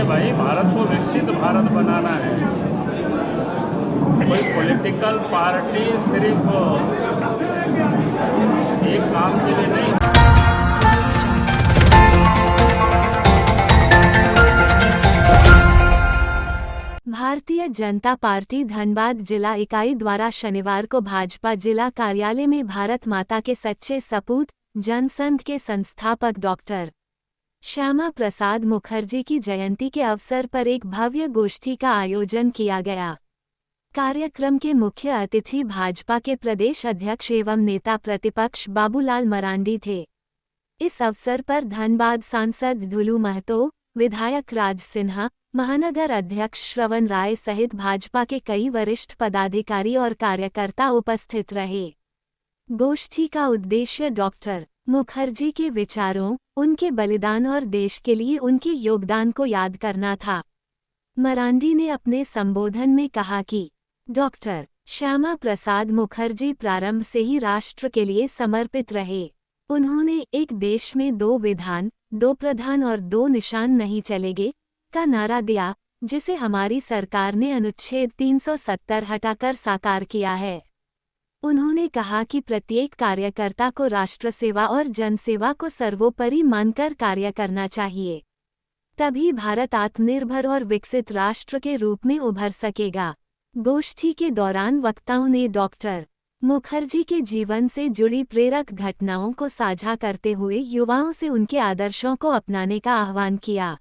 भाई, भारत को विकसित भारत बनाना है। कोई पॉलिटिकल पार्टी सिर्फ एक काम के लिए नहीं। भारतीय जनता पार्टी धनबाद जिला इकाई द्वारा शनिवार को भाजपा जिला कार्यालय में भारत माता के सच्चे सपूत जनसंघ के संस्थापक डॉक्टर श्यामा प्रसाद मुखर्जी की जयंती के अवसर पर एक भव्य गोष्ठी का आयोजन किया गया। कार्यक्रम के मुख्य अतिथि भाजपा के प्रदेश अध्यक्ष एवं नेता प्रतिपक्ष बाबूलाल मरांडी थे। इस अवसर पर धनबाद सांसद धुलू महतो, विधायक राज सिन्हा, महानगर अध्यक्ष श्रवण राय सहित भाजपा के कई वरिष्ठ पदाधिकारी और कार्यकर्ता उपस्थित रहे। गोष्ठी का उद्देश्य डॉक्टर मुखर्जी के विचारों, उनके बलिदान और देश के लिए उनके योगदान को याद करना था। मरांडी ने अपने संबोधन में कहा कि डॉक्टर श्यामा प्रसाद मुखर्जी प्रारंभ से ही राष्ट्र के लिए समर्पित रहे। उन्होंने एक देश में 2 विधान, 2 प्रधान और 2 निशान नहीं चलेंगे का नारा दिया, जिसे हमारी सरकार ने अनुच्छेद 370 हटाकर साकार किया है। उन्होंने कहा कि प्रत्येक कार्यकर्ता को राष्ट्र सेवा और जनसेवा को सर्वोपरि मानकर कार्य करना चाहिए, तभी भारत आत्मनिर्भर और विकसित राष्ट्र के रूप में उभर सकेगा। गोष्ठी के दौरान वक्ताओं ने डॉक्टर मुखर्जी के जीवन से जुड़ी प्रेरक घटनाओं को साझा करते हुए युवाओं से उनके आदर्शों को अपनाने का आह्वान किया।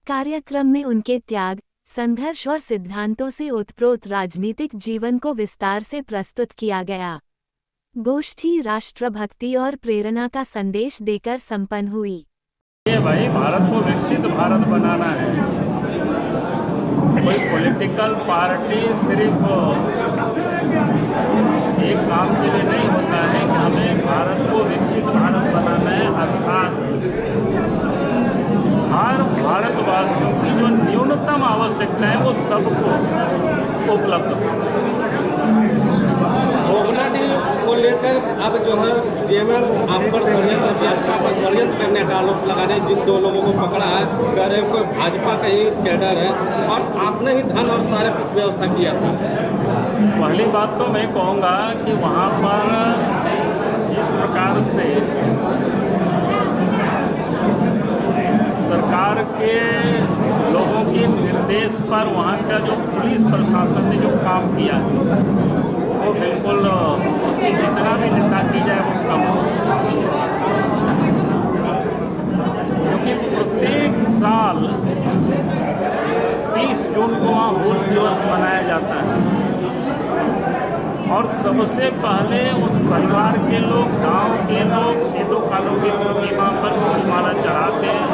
कार्यक्रम में उनके त्याग, संघर्ष और सिद्धांतों से ओतप्रोत राजनीतिक जीवन को विस्तार से प्रस्तुत किया गया। गोष्ठी राष्ट्रभक्ति और प्रेरणा का संदेश देकर संपन्न हुई। भाई, भारत को विकसित भारत बनाना है। कोई पॉलिटिकल पार्टी सिर्फ एक काम के लिए नहीं होता है कि हमें भारत को विकसित भारत बनाना है, अर्थात हर भारतवासियों की जो न्यूनतम आवश्यकता है वो सबको उपलब्ध हो। भोगनाडी को लेकर अब जो है जेएमएम आप पर षड्यंत्र करने का आरोप लगा रहे, जिन 2 लोगों को पकड़ा है, कह रहे कोई भाजपा का ही कैडर है और आपने ही धन और सारे कुछ व्यवस्था किया था। पहली बात तो मैं कहूँगा कि वहाँ पर जिस प्रकार से सरकार के लोगों के निर्देश पर वहाँ का जो पुलिस प्रशासन ने जो काम किया है वो बिल्कुल उसकी जितना भी निंदा की जाए वो कम हो, क्योंकि प्रत्येक साल 30 जून को वहाँ हूल दिवस मनाया जाता है और सबसे पहले उस परिवार के लोग, गांव के लोग सिद्धू कानू की प्रतिमा पर फूलमाला चढ़ाते हैं,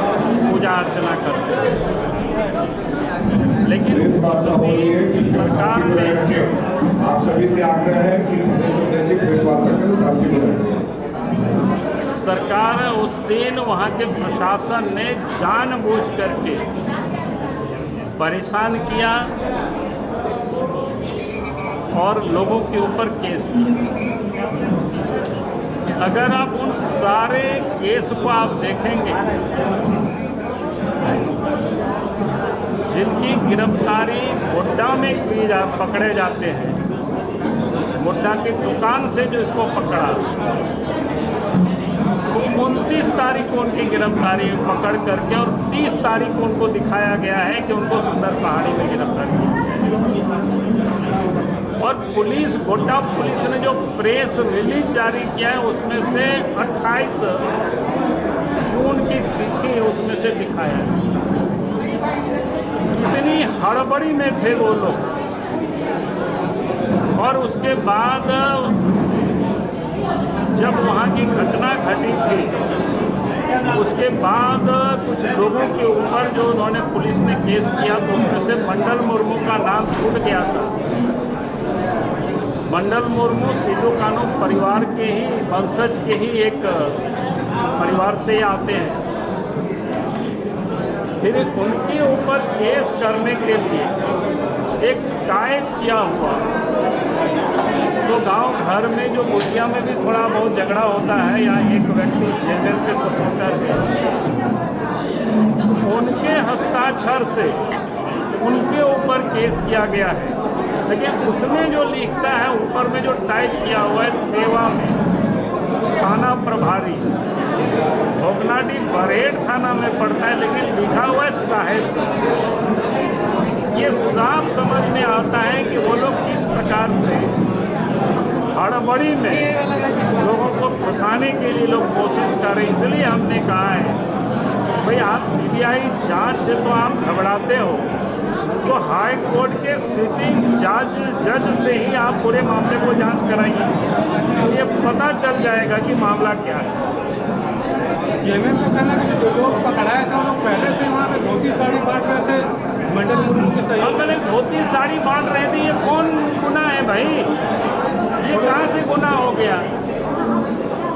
पूजा अर्चना करते हैं। लेकिन सरकार ने आप सभी से आग्रह है कि सरकार उस दिन वहाँ के प्रशासन ने जानबूझ करके परेशान किया और लोगों के ऊपर केस किया। अगर आप उन सारे केस को आप देखेंगे, जिनकी गिरफ्तारी गोड्डा में पकड़े जाते हैं, गोड्डा की दुकान से जो इसको पकड़ा, तो 29 तारीख को उनकी गिरफ्तारी पकड़ करके और 30 तारीख को उनको दिखाया गया है कि उनको सुंदर पहाड़ी में गिरफ्तार किया गया। और पुलिस, गोड्डा पुलिस ने जो प्रेस रिलीज जारी किया है उसमें से 28 जून की तिथि उसमें से दिखाया है। कितनी हड़बड़ी में थे वो लोग। और उसके बाद जब वहाँ की घटना घटी थी, उसके बाद कुछ लोगों के ऊपर जो उन्होंने पुलिस ने केस किया तो उसमें से मंडल मुर्मू का नाम छूट गया था। मंडल मुर्मू सिद्धू कानू परिवार के ही वंशज के ही एक परिवार से आते हैं। फिर उनके ऊपर केस करने के लिए एक टाइप किया हुआ, तो गांव घर में जो मुखिया में भी थोड़ा बहुत झगड़ा होता है या एक व्यक्ति जेनरल के सपोर्टर है, उनके हस्ताक्षर से उनके ऊपर केस किया गया है, लेकिन उसमें जो लिखता है ऊपर में जो टाइप किया हुआ है सेवा में थाना प्रभारी, भोगनाडीह बरहेट थाना में पड़ता है, लेकिन लिखा हुआ है साहेब। ये साफ समझ में आता है कि वो लोग किस प्रकार से हड़बड़ी में लोगों को फंसाने के लिए लोग कोशिश कर रहे हैं। इसलिए हमने कहा है भाई आप सीबीआई जांच से तो आप घबराते हो, तो हाई कोर्ट के सिटिंग जज से ही आप पूरे मामले को जांच कराइए, ये पता चल जाएगा कि मामला क्या है। जेएमएम का कहना है कि जो लोग पकड़ाए थे वो लोग पहले से वहाँ पे धोती साड़ी बांट रहे थे मंडल मुर्मू के सहयोग। अब मैंने धोती साड़ी बांट रहे थे, ये कौन गुनाह है भाई? ये कहाँ से गुनाह हो गया?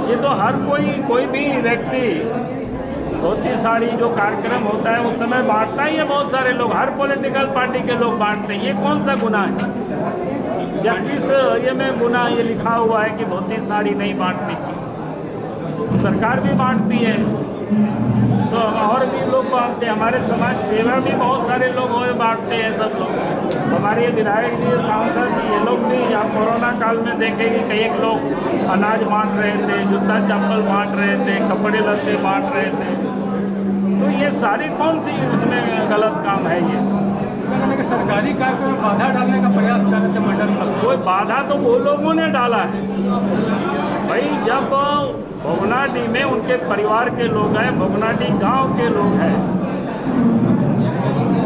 ये तो हर कोई भी व्यक्ति धोती साड़ी जो कार्यक्रम होता है उस समय बांटता ही है, बहुत सारे लोग, हर पॉलिटिकल पार्टी के लोग बांटते हैं। ये कौन सा गुनाह है या किस ये में गुनाह ये लिखा हुआ है कि धोती साड़ी नहीं बांटने की? सरकार भी बांटती है तो और भी लोग बांटते हैं, हमारे समाज सेवा भी बहुत सारे लोग बांटते हैं, सब लोग, हमारे विधायक जी, सांसद जी, ये लोग भी। आप कोरोना काल में देखेंगे कई एक लोग अनाज बांट रहे थे, जूता चप्पल बांट रहे थे, कपड़े लत्ते बांट रहे थे। तो ये सारी कौन सी उसमें गलत काम है? ये सरकारी कार्य में बाधा डालने का प्रयास कर रहे थे मंडल। कोई बाधा तो वो लोगों ने डाला है भाई। जब भोगनाडीह में उनके परिवार के लोग हैं, भोगनाडीह गांव के लोग हैं,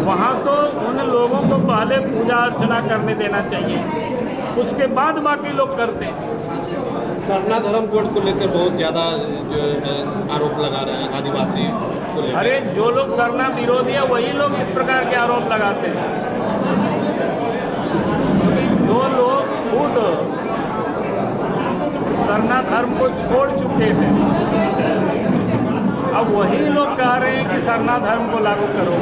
वहाँ तो उन लोगों को पहले पूजा अर्चना करने देना चाहिए, उसके बाद बाकी लोग करते हैं। सरना धर्म कोड को लेकर बहुत ज़्यादा आरोप लगा रहे हैं आदिवासी को लेकर। अरे जो लोग सरना विरोधी है वही लोग इस प्रकार के आरोप लगाते हैं। जो लोग खुद सरना धर्म को छोड़ चुके हैं, अब वही लोग कह रहे हैं कि सरना धर्म को लागू करो।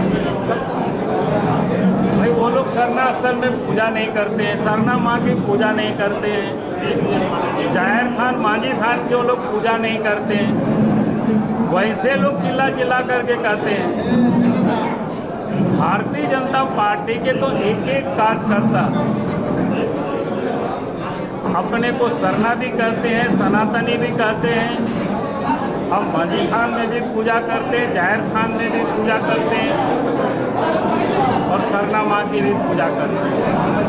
भाई वो लोग सरना असल में पूजा नहीं करते हैं, सरना माँ की पूजा नहीं करते हैं, जाहिर थान मांझी थान के वो लोग पूजा नहीं करते हैं। वैसे लोग चिल्ला चिल्ला करके कहते हैं। भारतीय जनता पार्टी के तो एक एक कार्यकर्ता अपने को सरना भी कहते हैं, सनातनी भी कहते हैं। हम मांझी थान में भी पूजा करते हैं, जाहिर थान में भी पूजा करते हैं और सरना माँ की भी पूजा करते हैं।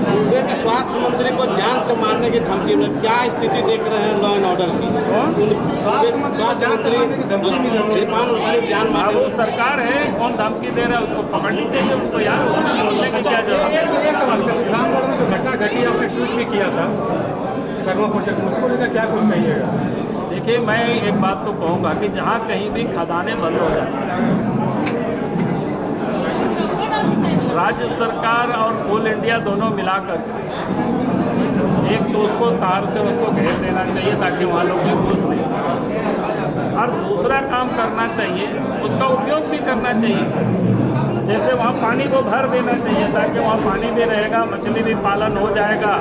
सूबे के स्वास्थ्य मंत्री को जान से मारने की धमकी में क्या स्थिति देख रहे हैं लॉ एंड ऑर्डर की? स्वास्थ्य मंत्री इरफान अंसारी जान मारने। वो सरकार है, कौन धमकी दे रहा है? उसको पकड़नी चाहिए उनको यार, उसमें बोलने की क्या जरूरत है? एक सवाल, रामगढ़ में जो घटना घटी आपने ट्वीट भी किया था कर्मा पोषक, उसको लेकर क्या कुछ कहिएगा? देखिए, मैं एक बात तो कहूँगा कि जहाँ कहीं भी खदानें बंद हो जाती, राज्य सरकार और कोल इंडिया दोनों मिलाकर एक तो उसको तार से उसको घेर देना चाहिए ताकि वहाँ लोग घुस नहीं सकें, और दूसरा काम करना चाहिए, उसका उपयोग भी करना चाहिए। जैसे वहाँ पानी को भर देना चाहिए ताकि वहाँ पानी भी रहेगा, मछली भी पालन हो जाएगा,